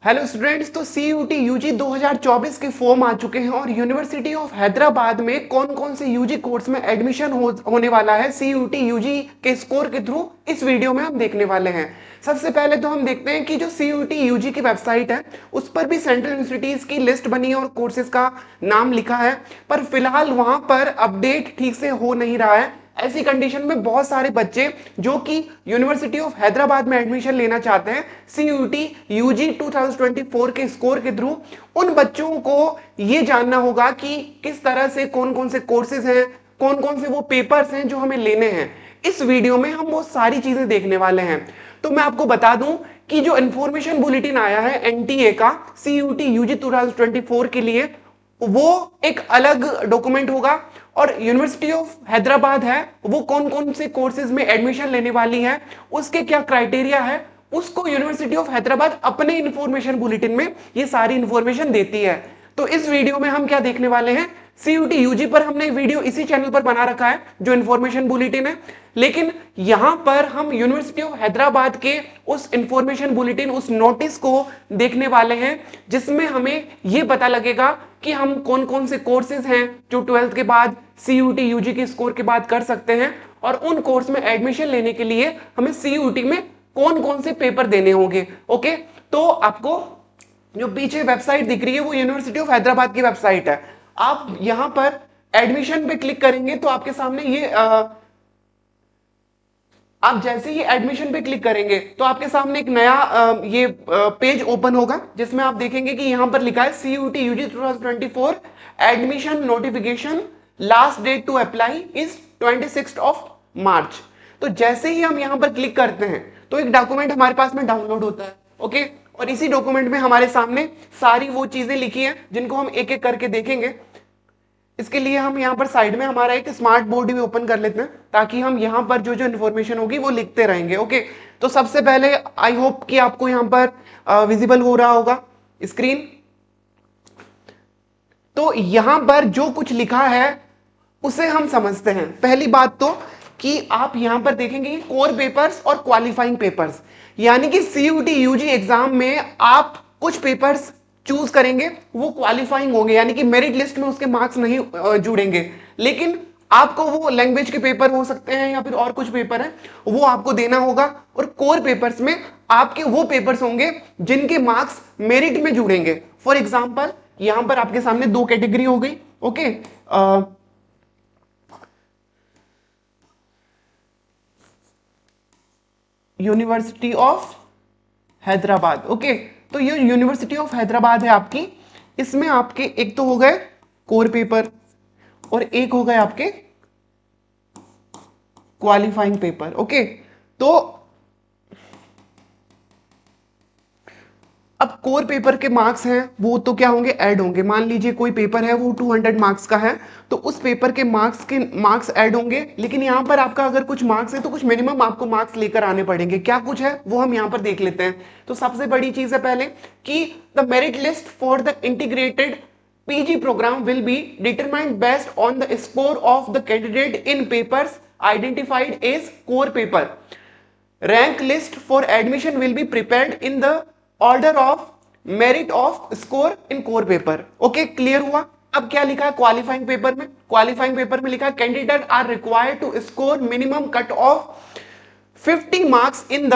Hello students, तो CUT UG 2024 के form आ चुके हैं और यूनिवर्सिटी ऑफ हैदराबाद में कौन कौन से यूजी कोर्स में एडमिशन होने वाला है CUT UG के स्कोर के थ्रू इस वीडियो में हम देखने वाले हैं। सबसे पहले तो हम देखते हैं कि जो CUT UG की वेबसाइट है उस पर भी सेंट्रल यूनिवर्सिटीज की लिस्ट बनी है और कोर्सेज का नाम लिखा है, पर फिलहाल वहां पर अपडेट ठीक से हो नहीं रहा है। ऐसी कंडीशन में बहुत सारे बच्चे जो कि यूनिवर्सिटी ऑफ हैदराबाद में एडमिशन लेना चाहते हैं CUT UG 2024 के स्कोर के थ्रू, उन बच्चों को ये जानना होगा कि किस तरह से कौन कौन से कोर्सेज हैं, कौन कौन से वो पेपर्स हैं जो हमें लेने हैं। इस वीडियो में हम वो सारी चीजें देखने वाले हैं। तो मैं आपको बता दूं कि जो इंफॉर्मेशन बुलेटिन आया है NTA का CUT UG 2024 के लिए, वो एक अलग डॉक्यूमेंट होगा और यूनिवर्सिटी ऑफ हैदराबाद है वो कौन कौन से कोर्सेज में एडमिशन लेने वाली है, उसके क्या क्राइटेरिया है, उसको यूनिवर्सिटी ऑफ हैदराबाद अपने इंफॉर्मेशन बुलेटिन में ये सारी इंफॉर्मेशन देती है। तो इस वीडियो में हम क्या देखने वाले हैं, CUT UG पर हमने वीडियो इसी चैनल पर बना रखा है जो इंफॉर्मेशन बुलेटिन है, लेकिन यहां पर हम यूनिवर्सिटी ऑफ हैदराबाद के उस इंफॉर्मेशन बुलेटिन, उस नोटिस को देखने वाले हैं जिसमें हमें यह पता लगेगा कि हम कौन कौन से कोर्सेज हैं जो 12th के बाद CUT UG के स्कोर के बाद कर सकते हैं, और उन कोर्स में एडमिशन लेने के लिए हमें CUT में कौन कौन से पेपर देने होंगे। ओके, तो आपको जो पीछे वेबसाइट दिख रही है वो यूनिवर्सिटी ऑफ हैदराबाद की वेबसाइट है। आप यहां पर एडमिशन पे क्लिक करेंगे तो आपके सामने ये आप जैसे ही एडमिशन पे क्लिक करेंगे तो आपके सामने एक नया ये पेज ओपन होगा जिसमें आप देखेंगे कि यहां पर लिखा है CUT UG 2024 admission notification, last date to apply is 26 March. तो जैसे ही हम यहां पर क्लिक करते हैं तो एक डॉक्यूमेंट हमारे पास में डाउनलोड होता है। ओके, और इसी डॉक्यूमेंट में हमारे सामने सारी वो चीजें लिखी हैं जिनको हम एक एक करके देखेंगे। इसके लिए हम यहाँ पर साइड में हमारा एक स्मार्ट बोर्ड भी ओपन कर लेते हैं ताकि हम यहाँ पर जो जो इन्फॉर्मेशन होगी वो लिखते रहेंगे। ओके, तो सबसे पहले आई होप कि आपको यहाँ पर विजिबल हो रहा होगा स्क्रीन। तो यहाँ पर जो कुछ लिखा है उसे हम समझते हैं। पहली बात तो कि आप यहां पर देखेंगे कोर पेपर्स और क्वालिफाइंग पेपर्स, यानी कि CUT UG एग्जाम में आप कुछ पेपर्स चूज करेंगे वो क्वालिफाइंग होंगे, यानी कि मेरिट लिस्ट में उसके मार्क्स नहीं जुड़ेंगे, लेकिन आपको वो लैंग्वेज के पेपर हो सकते हैं या फिर और कुछ पेपर है वो आपको देना होगा। और कोर पेपर्स में आपके वो पेपर्स होंगे जिनके मार्क्स मेरिट में जुड़ेंगे। फॉर एग्जाम्पल यहां पर आपके सामने दो कैटेगरी हो गई। Okay, university of Hyderabad. Okay, तो ये यूनिवर्सिटी ऑफ हैदराबाद है आपकी, इसमें आपके एक तो हो गए कोर पेपर और एक हो गए आपके क्वालिफाइंग पेपर। ओके, तो अब कोर पेपर के मार्क्स हैं वो तो क्या होंगे, ऐड होंगे। मान लीजिए कोई पेपर है वो 200 मार्क्स का है तो उस पेपर के मार्क्स ऐड होंगे, लेकिन यहां पर आपका अगर कुछ मार्क्स है तो कुछ मिनिमम आपको मार्क्स लेकर आने पड़ेंगे। क्या कुछ है वो हम यहां पर देख लेते हैं। तो सबसे बड़ी चीज है पहले कि the merit list for the integrated PG program will be determined based on the score of the candidate in papers identified as core paper. Rank list for admission will be prepared in the order of merit of score in core paper. Okay, clear हुआ। अब क्या लिखा है qualifying paper में, qualifying paper में लिखा है candidate are required to score minimum cut off 50 marks in the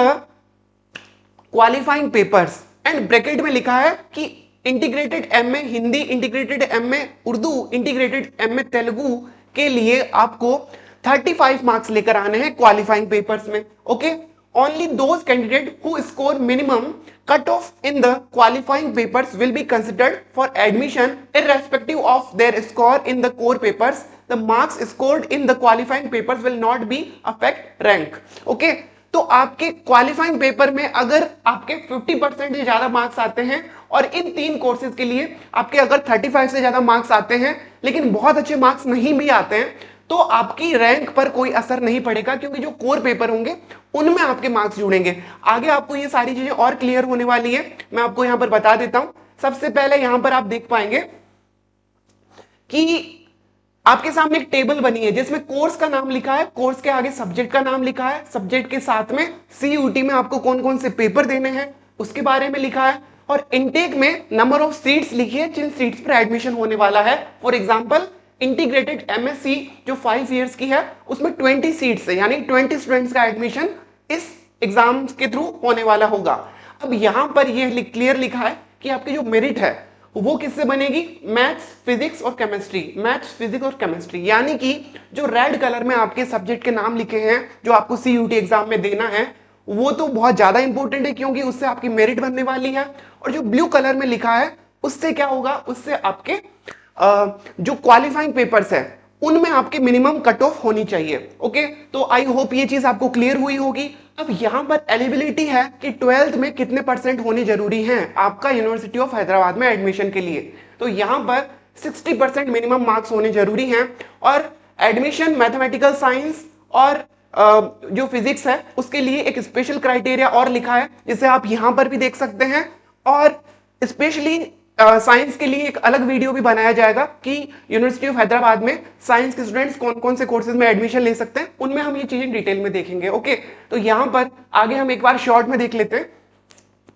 qualifying papers, and bracket में लिखा है कि integrated MA Hindi, integrated MA Urdu, integrated MA Telugu के लिए आपको 35 मार्क्स लेकर आने हैं क्वालिफाइंग पेपर्स में। Okay, only those candidate who score minimum cut off in the qualifying papers will be considered for admission irrespective of their score in the core papers. The marks scored in the qualifying papers will not be affect rank. Okay, तो आपके qualifying paper में अगर आपके 50% से ज्यादा marks आते हैं और इन तीन कोर्सेज के लिए आपके अगर 35 से ज्यादा मार्क्स आते हैं लेकिन बहुत अच्छे मार्क्स नहीं भी आते हैं तो आपकी रैंक पर कोई असर नहीं पड़ेगा, क्योंकि जो कोर पेपर होंगे उनमें आपके मार्क्स जुड़ेंगे। आगे आपको ये सारी चीजें और क्लियर होने वाली है, मैं आपको यहां पर बता देता हूं। सबसे पहले यहां पर आप देख पाएंगे कि आपके सामने एक टेबल बनी है जिसमें कोर्स का नाम लिखा है, कोर्स के आगे सब्जेक्ट का नाम लिखा है, सब्जेक्ट के साथ में CUT में आपको कौन कौन से पेपर देने हैं उसके बारे में लिखा है, और इनटेक में नंबर ऑफ सीट्स लिखी है जिन सीट्स पर एडमिशन होने वाला है। फॉर एग्जांपल इंटीग्रेटेड एमएससी जो 5 इयर्स की है उसमें 20 सीट्स है, यानी 20 स्टूडेंट्स का एडमिशन इस एग्जाम के थ्रू होने वाला होगा। अब यहां पर यह क्लियर लिखा है कि आपकी जो मेरिट है वो किससे बनेगी, मैथ्स फिजिक्स और केमिस्ट्री, मैथ्स फिजिक्स और केमिस्ट्री, यानी कि जो रेड कलर में आपके सब्जेक्ट के नाम लिखे हैं जो आपको सीयूटी एग्जाम में देना है वो तो बहुत ज्यादा इंपॉर्टेंट है क्योंकि उससे आपकी मेरिट बनने वाली है। और जो ब्लू कलर में लिखा है उससे क्या होगा, उससे आपके जो क्वालिफाइंग पेपर्स है उनमें आपके मिनिमम कट ऑफ होनी चाहिए। ओके, तो आई होप ये चीज आपको क्लियर हुई होगी। अब यहां पर एलिजिबिलिटी है कि 12th में कितने परसेंट होने जरूरी हैं आपका यूनिवर्सिटी ऑफ हैदराबाद में एडमिशन के लिए। तो यहां पर 60% मिनिमम मार्क्स होने जरूरी हैं और एडमिशन मैथमेटिकल साइंस और जो फिजिक्स है उसके लिए एक स्पेशल क्राइटेरिया और लिखा है जिसे आप यहां पर भी देख सकते हैं। और स्पेशली साइंस के लिए एक अलग वीडियो भी बनाया जाएगा कि यूनिवर्सिटी ऑफ हैदराबाद में साइंस के स्टूडेंट्स कौन कौन से कोर्सेज में एडमिशन ले सकते हैं, उनमें हम ये चीजें डिटेल में देखेंगे। ओके, तो यहां पर आगे हम एक बार शॉर्ट में देख लेते हैं।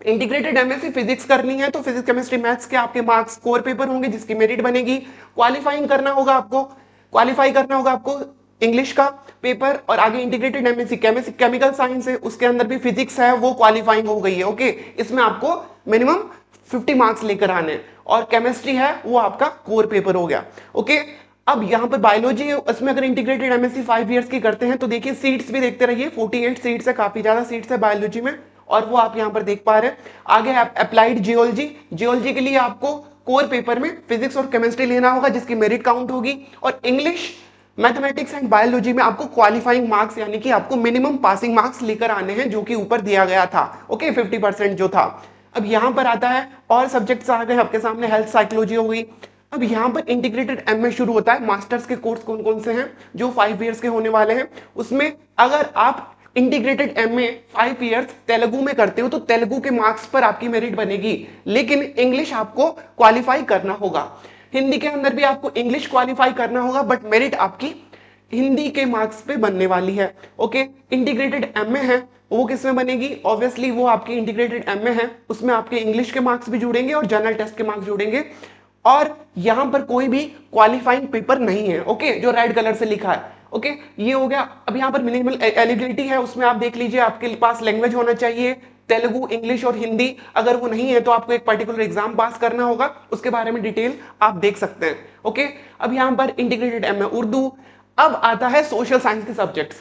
इंटीग्रेटेड एमएससी फिजिक्स करनी है तो फिजिक्स केमिस्ट्री मैथ्स के आपके मार्क्स कोर पेपर होंगे जिसकी मेरिट बनेगी। क्वालिफाई करना होगा आपको इंग्लिश का पेपर और आगे इंटीग्रेटेड एमएससी केमिकल साइंस है उसके अंदर भी फिजिक्स है वो क्वालिफाइंग हो गई है। ओके, इसमें आपको मिनिमम 50 मार्क्स लेकर आने और केमिस्ट्री है वो आपका कोर पेपर हो गया। ओके, अब यहाँ पर बायोलॉजी है उसमें अगर इंटीग्रेटेड एमएससी 5 इयर्स की करते हैं तो देखिए सीट्स भी देखते रहिए, 48 सीट्स है, काफी ज्यादा सीट्स है बायोलॉजी में और वो आप यहाँ पर देख पा रहे हैं। आगे अप्लाइड जियोलॉजी के लिए आपको कोर पेपर में फिजिक्स और केमिस्ट्री लेना होगा जिसकी मेरिट काउंट होगी और इंग्लिश मैथमेटिक्स एंड बायोलॉजी में आपको क्वालिफाइंग मार्क्स यानी कि आपको मिनिमम पासिंग मार्क्स लेकर आने हैं जो कि ऊपर दिया गया था। ओके, 50% जो था। अब यहां पर आता है और सब्जेक्ट्स आ गए आपके सामने, हेल्थ साइकोलॉजी हो गई। अब यहां पर इंटीग्रेटेड एमए शुरू होता है। मास्टर्स के कोर्स कौन कौन से हैं जो 5 इयर्स के होने वाले हैं, उसमें अगर आप इंटीग्रेटेड एमए 5 इयर्स तेलुगु में करते हो तो तेलुगु के मार्क्स पर आपकी मेरिट बनेगी, लेकिन इंग्लिश आपको क्वालिफाई करना होगा। हिंदी के अंदर भी आपको इंग्लिश क्वालिफाई करना होगा बट मेरिट आपकी हिंदी के मार्क्स पे बनने वाली है। ओके, इंटीग्रेटेड एमए है वो किस में बनेगी, ऑब्वियसली वो आपकी इंटीग्रेटेड एमए है उसमें आपके इंग्लिश के मार्क्स भी जुड़ेंगे और जनरल टेस्ट के मार्क्स जुड़ेंगे और यहां पर कोई भी क्वालिफाइंग पेपर नहीं है। ओके, जो रेड कलर से लिखा है। ओके, ये हो गया। अब यहाँ पर मिनिमल एलिजिबिलिटी है उसमें आप देख लीजिए आपके पास लैंग्वेज होना चाहिए तेलुगु, इंग्लिश और हिंदी। अगर वो नहीं है तो आपको एक पर्टिकुलर एग्जाम पास करना होगा, उसके बारे में डिटेल आप देख सकते हैं। ओके, अब यहाँ पर इंटीग्रेटेड एमए उर्दू। अब आता है सोशल साइंस के subjects,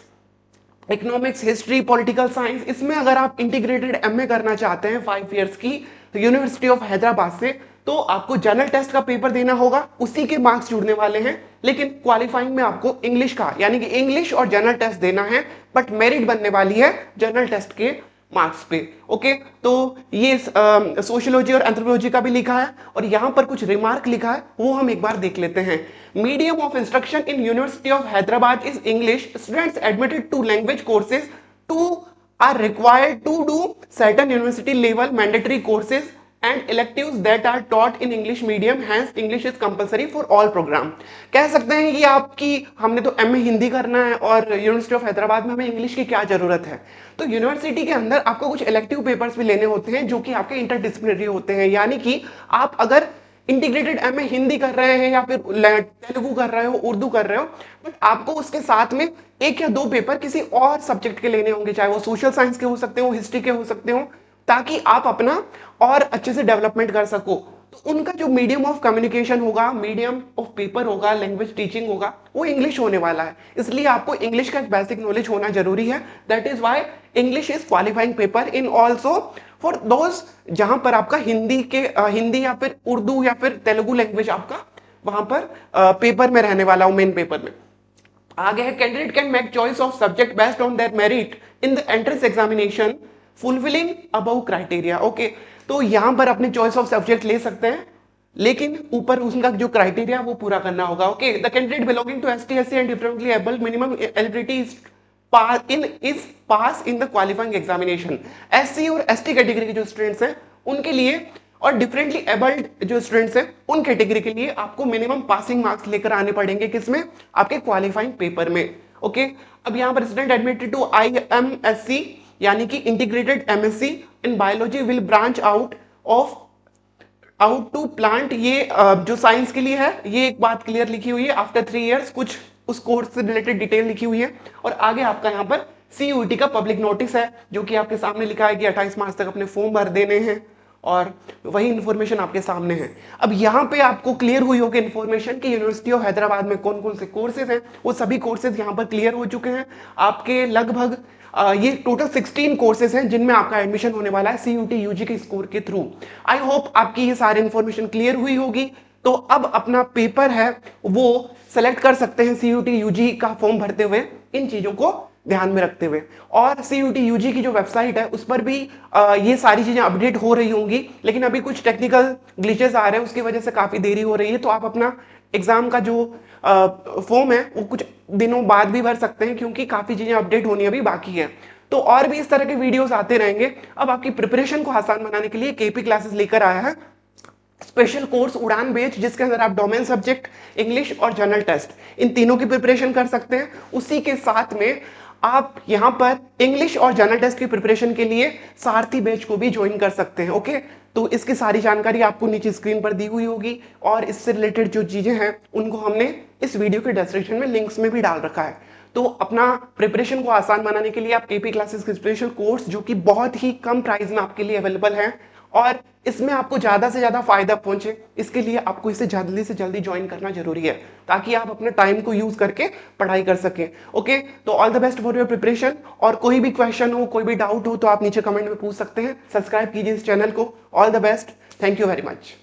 economics, history, political science. इसमें अगर आप इंटीग्रेटेड एमए करना चाहते हैं 5 इयर्स की तो यूनिवर्सिटी ऑफ हैदराबाद से, तो आपको जनरल टेस्ट का पेपर देना होगा, उसी के मार्क्स जुड़ने वाले हैं, लेकिन क्वालिफाइंग में आपको इंग्लिश का यानी कि इंग्लिश और जनरल टेस्ट देना है बट मेरिट बनने वाली है जनरल टेस्ट के मार्क्स पे। ओके, तो ये सोशियोलॉजी और एंथ्रोपोलॉजी का भी लिखा है और यहां पर कुछ रिमार्क लिखा है वो हम एक बार देख लेते हैं। Medium of instruction in University of Hyderabad is English. Students admitted to language courses too are required to do certain university level mandatory courses and electives that are taught in English medium, hence English is compulsory for all program। कह सकते हैं कि आपकी हमने तो MA Hindi करना है और यूनिवर्सिटी ऑफ हैदराबाद में हमें इंग्लिश की क्या जरूरत है। तो यूनिवर्सिटी के अंदर आपको कुछ इलेक्टिव पेपर्स भी लेने होते हैं जो कि आपके इंटरडिसिप्लिनरी होते हैं, यानी कि आप अगर इंटीग्रेटेड एमए हिंदी कर रहे हैं या फिर तेलुगु कर रहे हो, उर्दू कर रहे हो, बट आपको उसके साथ में 1 या 2 पेपर किसी और सब्जेक्ट के लेने होंगे, चाहे वो सोशल साइंस के हो सकते हो, हिस्ट्री के हो सकते हो, ताकि आप अपना और अच्छे से डेवलपमेंट कर सको। तो उनका जो मीडियम ऑफ कम्युनिकेशन होगा, मीडियम ऑफ पेपर होगा, लैंग्वेज टीचिंग होगा, वो इंग्लिश होने वाला है। इसलिए आपको इंग्लिश का एक बेसिक नॉलेज होना जरूरी है। That is why English is qualifying paper in also for those जहां पर आपका हिंदी या फिर उर्दू या फिर तेलुगु लैंग्वेज आपका वहां पर पेपर में रहने वाला हो, मेन पेपर में। आगे है candidate can make choice of subject based on their merit in the entrance examination fulfilling above criteria. Okay, तो यहां पर अपने चॉइस ऑफ सब्जेक्ट ले सकते हैं लेकिन ऊपर उनका जो क्राइटेरिया वो पूरा करना होगा। Okay, the candidate belonging to ST SC and differently abled minimum eligibility is pass in the qualifying examination. SC और एसटी कैटेगरी के जो स्टूडेंट्स हैं उनके लिए और डिफरेंटली एबल्ड जो स्टूडेंट्स हैं उन कैटेगरी के लिए आपको मिनिमम पासिंग मार्क्स लेकर आने पड़ेंगे, किसमें, आपके क्वालिफाइंग पेपर में। ओके, अब यहां पर स्टूडेंट एडमिटेड टू IMSC यानी कि integrated MSc in biology will branch out of out to plant, ये जो साइंस के लिए है, ये एक बात क्लियर लिखी हुई है। आफ्टर 3 इयर्स कुछ उस कोर्स से रिलेटेड डिटेल लिखी हुई है। और आगे आपका यहाँ पर सीयूईटी का पब्लिक नोटिस है, जो कि आपके सामने लिखा है कि 28 मार्च तक अपने फॉर्म भर देने हैं, और वही इन्फॉर्मेशन आपके सामने है। अब यहाँ पे आपको क्लियर हुई होगी इन्फॉर्मेशन कि यूनिवर्सिटी ऑफ हैदराबाद में कौन कौन से कोर्सेज हैं। वो सभी कोर्सेज यहाँ पर क्लियर हो चुके हैं। आपके लगभग ये टोटल 16 कोर्सेज हैं जिनमें आपका एडमिशन होने वाला है सीयूटी यूजी के स्कोर के थ्रू। आई होप आपकी ये सारी इन्फॉर्मेशन क्लियर हुई होगी। तो अब अपना पेपर है वो सेलेक्ट कर सकते हैं सीयूटी यूजी का फॉर्म भरते हुए, इन चीजों को ध्यान में रखते हुए। और सीयूटी यूजी की जो वेबसाइट है उस पर भी ये सारी चीजें अपडेट हो रही होंगी, लेकिन अभी कुछ टेक्निकल ग्लिचेस आ रहे हैं, उसकी वजह से काफी देरी हो रही है। तो आप अपना एग्जाम का जो फॉर्म है वो कुछ दिनों बाद भी भर सकते हैं, क्योंकि काफी चीजें अपडेट होनी अभी बाकी है। तो और भी इस तरह के वीडियोस आते रहेंगे। अब आपकी प्रिपरेशन को आसान बनाने के लिए केपी क्लासेस लेकर आया है स्पेशल कोर्स उड़ान बैच, जिसके अंदर आप डोमेन सब्जेक्ट, इंग्लिश और जनरल टेस्ट, इन तीनों की प्रिपरेशन कर सकते हैं। उसी के साथ में आप यहाँ पर इंग्लिश और जनरल टेस्ट की प्रिपरेशन के लिए सारथी बैच को भी ज्वाइन कर सकते हैं। ओके, तो इसकी सारी जानकारी आपको नीचे स्क्रीन पर दी हुई होगी, और इससे रिलेटेड जो चीजें हैं उनको हमने इस वीडियो के डिस्क्रिप्शन में लिंक्स में भी डाल रखा है। तो अपना प्रिपरेशन को आसान बनाने के लिए आप केपी क्लासेस के स्पेशल कोर्स, जो कि बहुत ही कम प्राइस में आपके लिए अवेलेबल है और इसमें आपको ज्यादा से ज्यादा फायदा पहुंचे, इसके लिए आपको इसे जल्दी से जल्दी ज्वाइन करना जरूरी है, ताकि आप अपने टाइम को यूज करके पढ़ाई कर सकें। ओके, तो all the best for your preparation. और कोई भी क्वेश्चन हो, कोई भी डाउट हो, तो आप नीचे कमेंट में पूछ सकते हैं। सब्सक्राइब कीजिए इस चैनल को। All the best, thank you very much.